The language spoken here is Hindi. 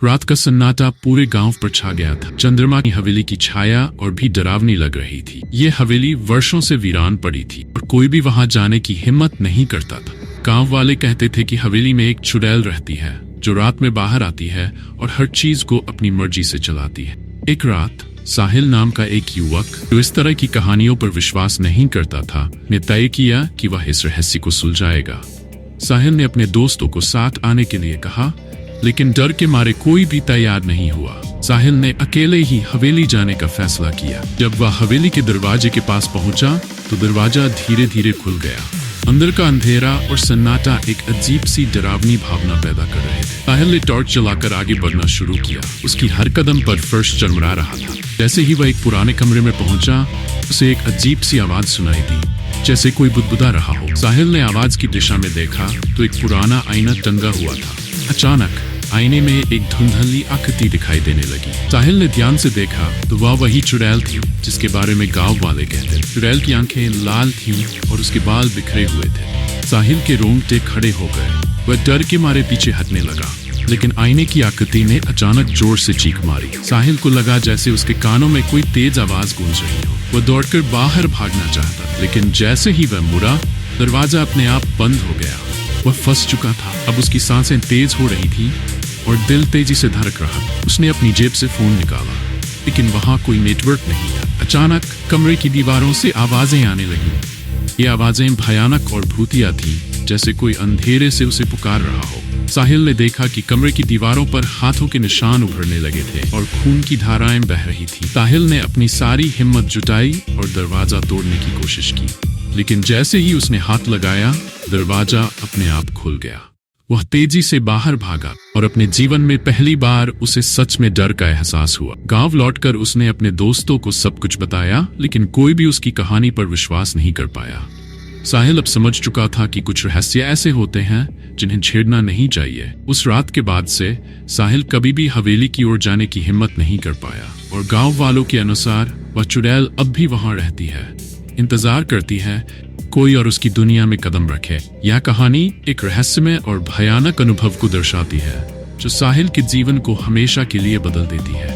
रात का सन्नाटा पूरे गांव पर छा गया था। चंद्रमा की हवेली की छाया और भी डरावनी लग रही थी। ये हवेली वर्षों से वीरान पड़ी थी और कोई भी वहां जाने की हिम्मत नहीं करता था। गांव वाले कहते थे कि हवेली में एक चुड़ैल रहती है जो रात में बाहर आती है और हर चीज को अपनी मर्जी से चलाती है। एक रात साहिल नाम का एक युवक जो इस तरह की कहानियों पर विश्वास नहीं करता था, ने तय किया कि वह इस रहस्य को सुलझाएगा। साहिल ने अपने दोस्तों को साथ आने के लिए कहा, लेकिन डर के मारे कोई भी तैयार नहीं हुआ। साहिल ने अकेले ही हवेली जाने का फैसला किया। जब वह हवेली के दरवाजे के पास पहुंचा तो दरवाजा धीरे धीरे खुल गया। अंदर का अंधेरा और सन्नाटा एक अजीब सी डरावनी भावना पैदा कर रहे थे। साहिल ने टॉर्च जलाकर आगे बढ़ना शुरू किया। उसकी हर कदम पर फर्श चरमरा रहा था। जैसे ही वह एक पुराने कमरे में पहुंचा, उसे एक अजीब सी आवाज सुनाई दी, जैसे कोई बुदबुदा रहा हो। साहिल ने आवाज की दिशा में देखा तो एक पुराना आईना टंगा हुआ था। अचानक आईने में एक धुंधली आकृति दिखाई देने लगी। साहिल ने ध्यान से देखा तो वह वही चुड़ैल थी जिसके बारे में गांव वाले कहते थे। चुड़ैल की आंखें लाल थीं और उसके बाल बिखरे हुए थे। साहिल के रोंगटे खड़े हो गए। वह डर के मारे पीछे हटने लगा, लेकिन आईने की आकृति ने अचानक जोर से चीख मारी। साहिल को लगा जैसे उसके कानों में कोई तेज आवाज गूंज रही हो। वह दौड़कर बाहर भागना चाहता, लेकिन जैसे ही वह मुड़ा, दरवाजा अपने आप बंद हो गया। वह फंस चुका था। अब उसकी सांसें तेज हो रही थी और दिल तेजी से धड़क रहा। उसने अपनी जेब से फोन निकाला, लेकिन वहां कोई नेटवर्क नहीं था। अचानक कमरे की दीवारों से आवाजें आने लगीं। ये आवाजें भयानक और भूतिया थीं, जैसे कोई अंधेरे से उसे पुकार रहा हो। साहिल ने देखा कि कमरे की दीवारों पर हाथों के निशान उभरने लगे थे और खून की धाराएं बह रही थी। साहिल ने अपनी सारी हिम्मत जुटाई और दरवाजा तोड़ने की कोशिश की, लेकिन जैसे ही उसने हाथ लगाया, दरवाजा अपने आप खुल गया। वह तेजी से बाहर भागा और अपने जीवन में पहली बार उसे सच में डर का एहसास हुआ। गांव लौटकर उसने अपने दोस्तों को सब कुछ बताया, लेकिन कोई भी उसकी कहानी पर विश्वास नहीं कर पाया। साहिल अब समझ चुका था कि कुछ रहस्य ऐसे होते हैं जिन्हें छेड़ना नहीं चाहिए। उस रात के बाद से साहिल कभी भी हवेली की ओर जाने की हिम्मत नहीं कर पाया और गांव वालों के अनुसार वह चुड़ैल अब भी वहां रहती है, इंतजार करती है कोई और उसकी दुनिया में कदम रखे। यह कहानी एक रहस्यमय और भयानक अनुभव को दर्शाती है जो साहिल के जीवन को हमेशा के लिए बदल देती है।